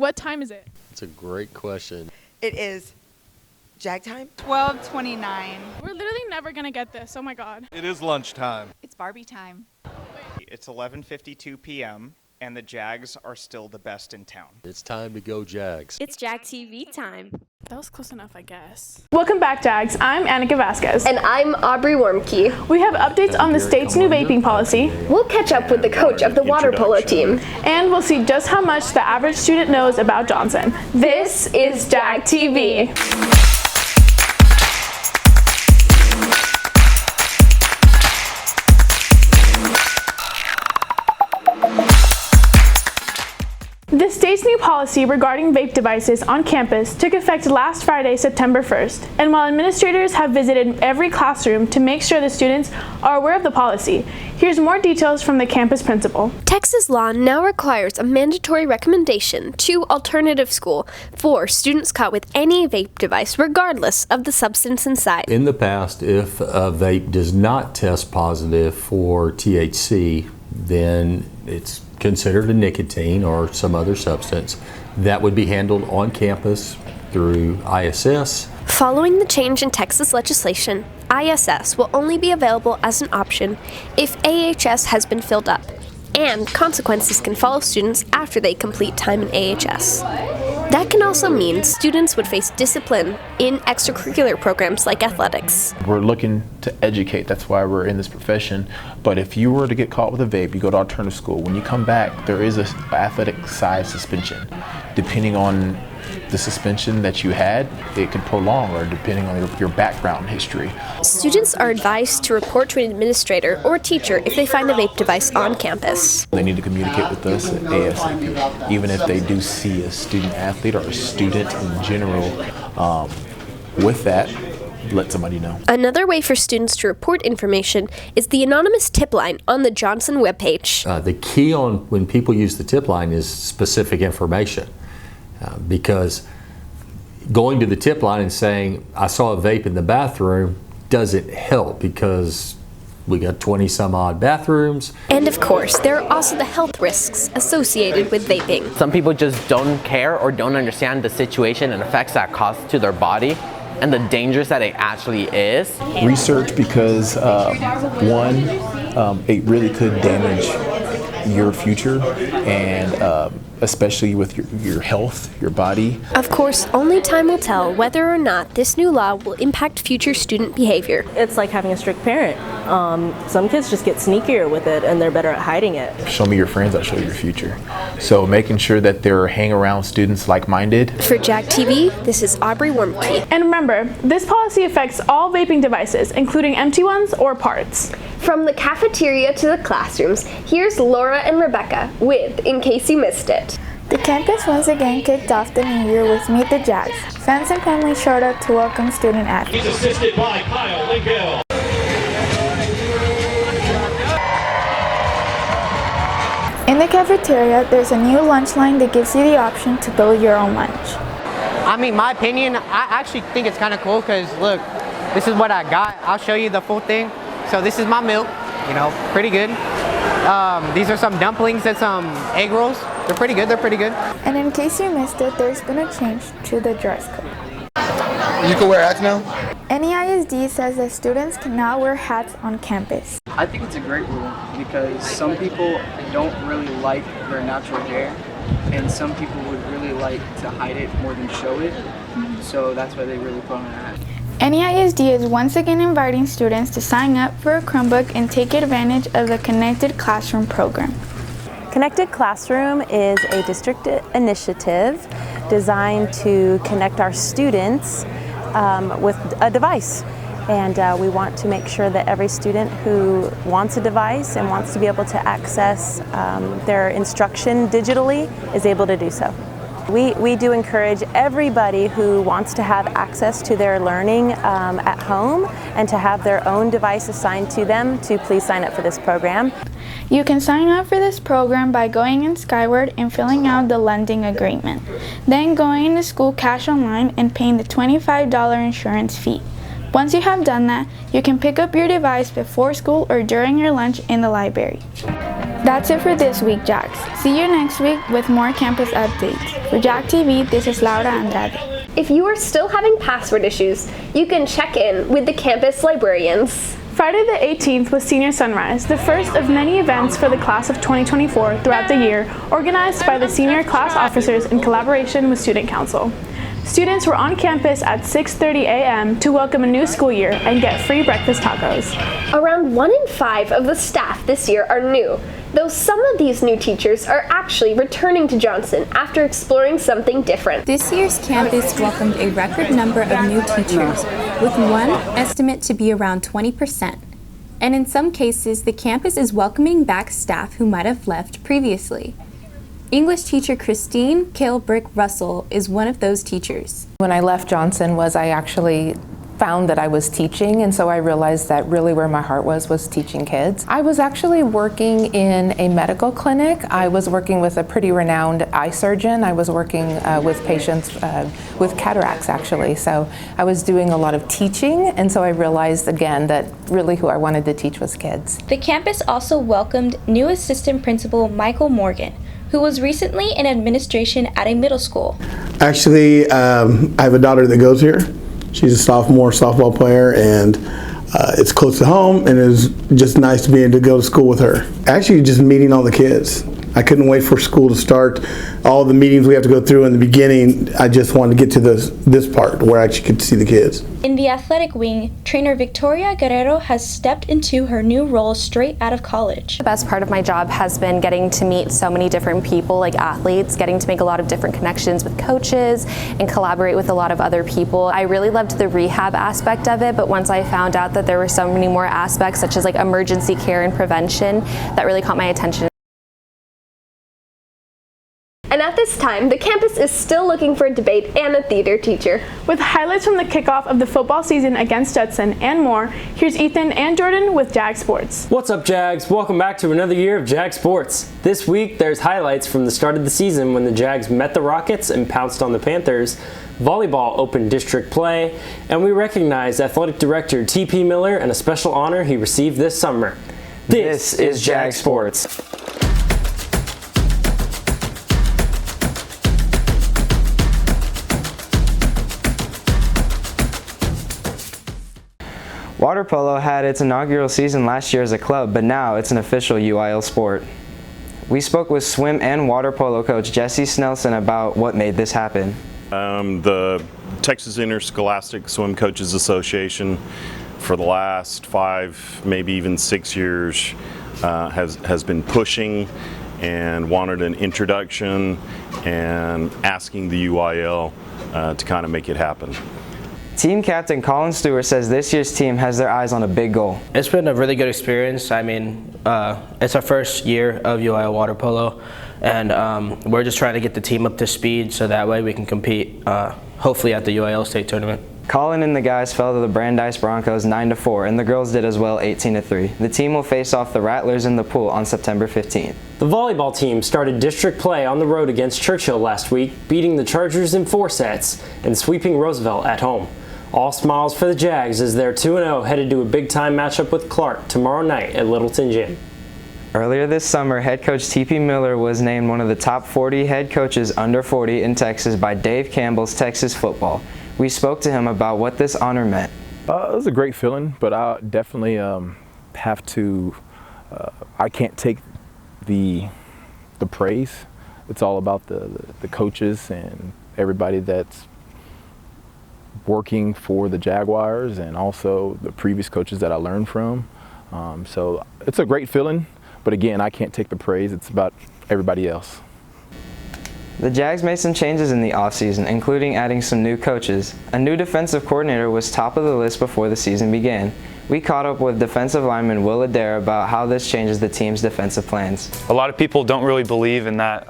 what time is it? It's a great question. It is JAG time? 12:29. We're literally never gonna get this. Oh my god. It is lunchtime. It's Barbie time. It's 11:52 p.m. and the Jags are still the best in town. It's time to go Jags. It's JAG TV time. That was close enough, I guess. Welcome back, Jags. I'm Annika Vasquez. And I'm Aubrey Wormke. We have updates on the state's new vaping policy. We'll catch up with the coach of the water polo team. And we'll see just how much the average student knows about Johnson. This is JAG TV. The state's new policy regarding vape devices on campus took effect last Friday, September 1st, and while administrators have visited every classroom to make sure the students are aware of the policy, here's more details from the campus principal. Texas law now requires a mandatory recommendation to alternative school for students caught with any vape device, regardless of the substance inside. In the past, if a vape does not test positive for THC, then it's considered a nicotine or some other substance. That would be handled on campus through ISS. Following the change in Texas legislation, ISS will only be available as an option if AHS has been filled up, and consequences can follow students after they complete time in AHS. That can also mean students would face discipline in extracurricular programs like athletics. We're looking to educate, that's why we're in this profession. But if you were to get caught with a vape, you go to alternative school, when you come back, there is an athletic side suspension. Depending on the suspension that you had, it could prolong, or depending on your background history. Students are advised to report to an administrator or teacher if they find a vape device on campus. They need to communicate with us at ASAP, even if they do see a student athlete or a student in general. With that, let somebody know. Another way for students to report information is the anonymous tip line on the Johnson webpage. The key on when people use the tip line is specific information. Because going to the tip line and saying, I saw a vape in the bathroom, doesn't help, because we got 20 some odd bathrooms. And of course, there are also the health risks associated with vaping. Some people just don't care or don't understand the situation and effects that cause to their body and the dangers that it actually is. Research, because one, it really could damage your future, and especially with your health, your body. Of course, only time will tell whether or not this new law will impact future student behavior. It's like having a strict parent. Some kids just get sneakier with it and they're better at hiding it. Show me your friends, I'll show you your future. So making sure that they're hanging around students like-minded. For JAG TV, this is Aubrey Wormke. And remember, this policy affects all vaping devices, including empty ones or parts. From the cafeteria to the classrooms, here's Laura and Rebecca with In Case You Missed It. The campus once again kicked off the new year with Meet the Jags. Fans and families showed up to welcome student athletes. He's assisted by Kyle Lingill. In the cafeteria, there's a new lunch line that gives you the option to build your own lunch. I mean, my opinion, I actually think it's kind of cool because, look, this is what I got. I'll show you the full thing. So this is my milk, pretty good. These are some dumplings and some egg rolls. They're pretty good, And in case you missed it, there's been a change to the dress code. You can wear hats now? NEISD says that students cannot wear hats on campus. I think it's a great rule because some people don't really like their natural hair, and some people would really like to hide it more than show it. So that's why they really put on a hat. NEISD is once again inviting students to sign up for a Chromebook and take advantage of the Connected Classroom program. Connected Classroom is a district initiative designed to connect our students with a device. And we want to make sure that every student who wants a device and wants to be able to access their instruction digitally is able to do so. We do encourage everybody who wants to have access to their learning at home and to have their own device assigned to them to please sign up for this program. You can sign up for this program by going in Skyward and filling out the lending agreement. Then going into school cash online and paying the $25 insurance fee. Once you have done that, you can pick up your device before school or during your lunch in the library. That's it for this week, Jags. See you next week with more campus updates. For JAG TV, this is Laura Andrade. If you are still having password issues, you can check in with the campus librarians. Friday the 18th was Senior Sunrise, the first of many events for the class of 2024 throughout the year, organized by the senior class officers in collaboration with Student Council. Students were on campus at 6:30 a.m. to welcome a new school year and get free breakfast tacos. Around 1 in 5 of the staff this year are new, though some of these new teachers are actually returning to Johnson after exploring something different. This year's campus welcomed a record number of new teachers, with one estimate to be around 20%. And in some cases, the campus is welcoming back staff who might have left previously. English teacher Christine Kilbrick Russell is one of those teachers. When I left Johnson I actually found that I was teaching, and so I realized that really where my heart was teaching kids. I was actually working in a medical clinic. I was working with a pretty renowned eye surgeon. I was working with patients with cataracts actually. So I was doing a lot of teaching, and so I realized again that really who I wanted to teach was kids. The campus also welcomed new assistant principal Michael Morgan, who was recently in administration at a middle school. Actually, I have a daughter that goes here. She's a sophomore softball player, and it's close to home, and it's just nice to be able to go to school with her. Actually, just meeting all the kids. I couldn't wait for school to start. All the meetings we have to go through in the beginning, I just wanted to get to this part where I actually could see the kids. In the athletic wing, trainer Victoria Guerrero has stepped into her new role straight out of college. The best part of my job has been getting to meet so many different people, like athletes, getting to make a lot of different connections with coaches and collaborate with a lot of other people. I really loved the rehab aspect of it, but once I found out that there were so many more aspects, such as like emergency care and prevention, that really caught my attention. And at this time, the campus is still looking for a debate and a theater teacher. With highlights from the kickoff of the football season against Judson and more, here's Ethan and Jordan with JAG Sports. What's up, Jags? Welcome back to another year of JAG Sports. This week, there's highlights from the start of the season when the Jags met the Rockets and pounced on the Panthers. Volleyball opened district play, and we recognize Athletic Director T.P. Miller and a special honor he received this summer. This is JAG Sports. Water polo had its inaugural season last year as a club, but now it's an official UIL sport. We spoke with swim and water polo coach Jesse Snelson about what made this happen. The Texas Interscholastic Swim Coaches Association for the last 5, maybe even 6 years has been pushing and wanted an introduction and asking the UIL to kind of make it happen. Team captain Colin Stewart says this year's team has their eyes on a big goal. It's been a really good experience. I mean, it's our first year of UIL water polo, and we're just trying to get the team up to speed so that way we can compete, hopefully at the UIL state tournament. Colin and the guys fell to the Brandeis Broncos 9-4, and the girls did as well 18-3. The team will face off the Rattlers in the pool on September 15th. The volleyball team started district play on the road against Churchill last week, beating the Chargers in 4 sets and sweeping Roosevelt at home. All smiles for the Jags as they're 2-0 headed to a big-time matchup with Clark tomorrow night at Littleton Gym. Earlier this summer, head coach T.P. Miller was named one of the top 40 head coaches under 40 in Texas by Dave Campbell's Texas Football. We spoke to him about what this honor meant. It was a great feeling, but I definitely have to, I can't take the praise. It's all about the coaches and everybody that's working for the Jaguars and also the previous coaches that I learned from. So it's a great feeling, but again, I can't take the praise. It's about everybody else. The Jags made some changes in the offseason, including adding some new coaches. A new defensive coordinator was top of the list before the season began. We caught up with defensive lineman Will Adair about how this changes the team's defensive plans. A lot of people don't really believe in that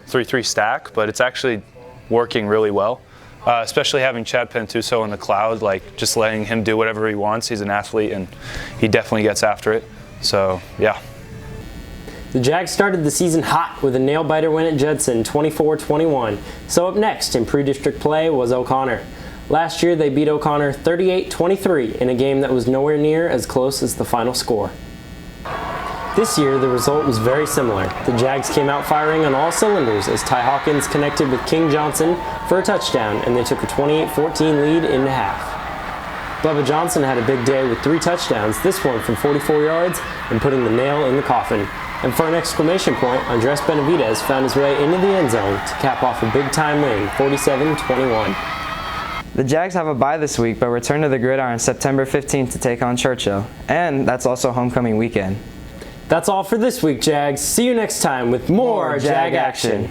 3-3 stack, but it's actually working really well. Especially having Chad Pentuso in the cloud, like just letting him do whatever he wants. He's an athlete and he definitely gets after it. So, yeah. The Jags started the season hot with a nail-biter win at Judson, 24-21. So up next in pre-district play was O'Connor. Last year they beat O'Connor 38-23 in a game that was nowhere near as close as the final score. This year, the result was very similar. The Jags came out firing on all cylinders as Ty Hawkins connected with King Johnson for a touchdown, and they took a 28-14 lead into half. Bubba Johnson had a big day with 3 touchdowns, this one from 44 yards and putting the nail in the coffin. And for an exclamation point, Andres Benavidez found his way into the end zone to cap off a big-time win, 47-21. The Jags have a bye this week, but return to the gridiron September 15th to take on Churchill. And that's also homecoming weekend. That's all for this week, Jags. See you next time with more Jag action.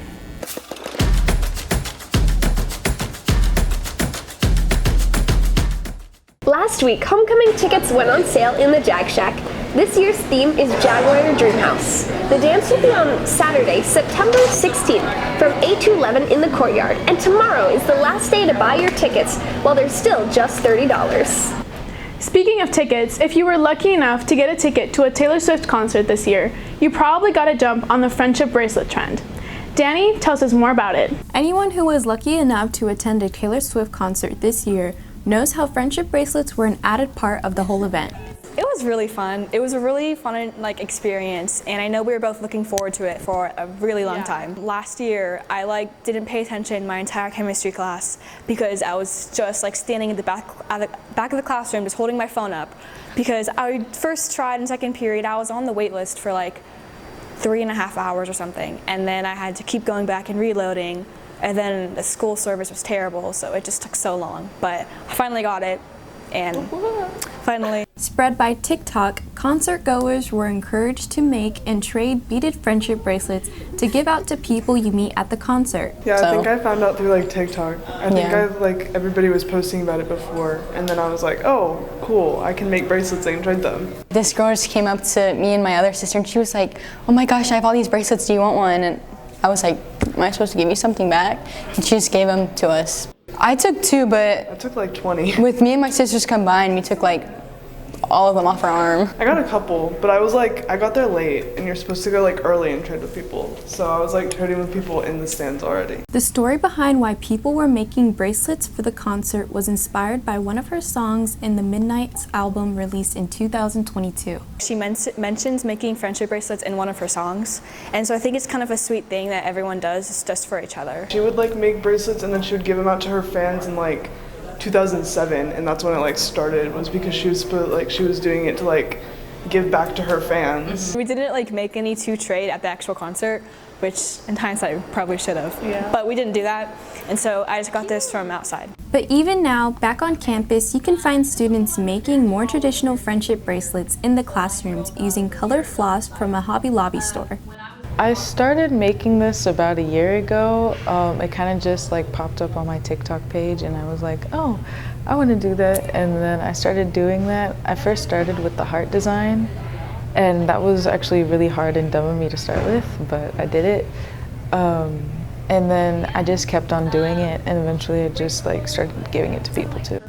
Last week, homecoming tickets went on sale in the Jag Shack. This year's theme is Jaguar Dreamhouse. The dance will be on Saturday, September 16th from 8 to 11 in the courtyard, and tomorrow is the last day to buy your tickets while they're still just $30. Speaking of tickets, if you were lucky enough to get a ticket to a Taylor Swift concert this year, you probably got a jump on the friendship bracelet trend. Danny tells us more about it. Anyone who was lucky enough to attend a Taylor Swift concert this year knows how friendship bracelets were an added part of the whole event. It was really fun. It was a really fun experience, and I know we were both looking forward to it for a really long time. Last year, I didn't pay attention my entire chemistry class because I was just standing at the back of the classroom, just holding my phone up. Because I first tried in second period, I was on the wait list for 3.5 hours or something, and then I had to keep going back and reloading, and then the school service was terrible, so it just took so long. But I finally got it, and finally. Spread by TikTok, concert goers were encouraged to make and trade beaded friendship bracelets to give out to people you meet at the concert. Yeah, I think I found out through TikTok. I think everybody was posting about it before, and then I was like, oh, cool, I can make bracelets and trade them. This girl just came up to me and my other sister, and she was like, oh my gosh, I have all these bracelets, do you want one? And I was like, am I supposed to give you something back? And she just gave them to us. I took 2, but I took 20. With me and my sisters combined, we took all of them off our arm. I got a couple, but I was I got there late, and you're supposed to go early and trade with people. So I was trading with people in the stands already. The story behind why people were making bracelets for the concert was inspired by one of her songs in the Midnight's album released in 2022. She mentions making friendship bracelets in one of her songs, and so I think it's kind of a sweet thing that everyone does just for each other. She would make bracelets, and then she would give them out to her fans in 2007, and that's when it started, was because she was she was doing it to give back to her fans. We didn't make any to trade at the actual concert, which in hindsight we probably should have. Yeah. But we didn't do that, and so I just got this from outside. But even now, back on campus, you can find students making more traditional friendship bracelets in the classrooms using colored floss from a Hobby Lobby store. I started making this about a year ago. It kind of just popped up on my TikTok page, and I was like, oh, I want to do that. And then I started doing that. I first started with the heart design, and that was actually really hard and dumb of me to start with, but I did it. And then I just kept on doing it, and eventually I just started giving it to people too.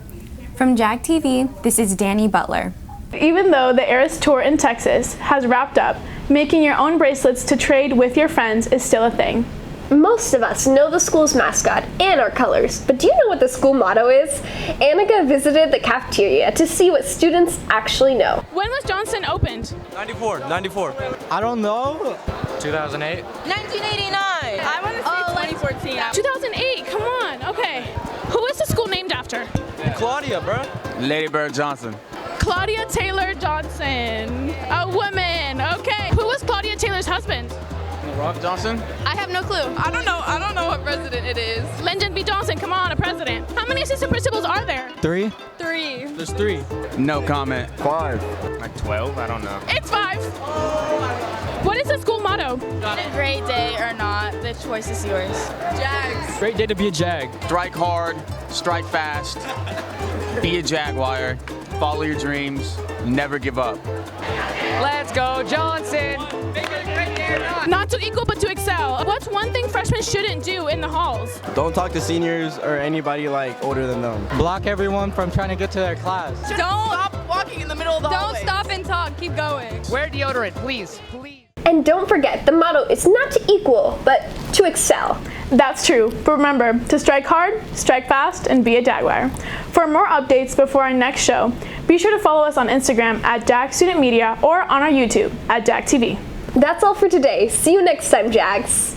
From JAG TV, this is Danny Butler. Even though the Eras Tour in Texas has wrapped up, making your own bracelets to trade with your friends is still a thing. Most of us know the school's mascot and our colors, but do you know what the school motto is? Annika visited the cafeteria to see what students actually know. When was Johnson opened? 94. I don't know. 2008. 1989. I want to say 2014. 2008, come on, okay. Who is the school named after? Claudia, bro. Lady Bird Johnson. Claudia Taylor Johnson, a woman, okay. Who was Claudia Taylor's husband? Rock Johnson? I have no clue. I don't know what president it is. Lyndon B. Johnson, come on, a president. How many assistant principals are there? 3. 3. There's 3. No comment. 5. 12, I don't know. It's 5. What is the school motto? On a great day or not, the choice is yours. Jags. Great day to be a Jag. Strike hard, strike fast, be a Jaguar, follow your dreams, never give up. Let's go, Johnson! Not to equal, but to excel. What's one thing freshmen shouldn't do in the halls? Don't talk to seniors or anybody older than them. Block everyone from trying to get to their class. Don't stop walking in the middle of the hallway. Don't stop and talk, keep going. Wear deodorant, please. And don't forget, the motto is not to equal, but to excel. That's true, but remember to strike hard, strike fast, and be a Jaguar. For more updates before our next show, be sure to follow us on Instagram at JAG Student Media or on our YouTube at JAG TV. That's all for today. See you next time, Jags.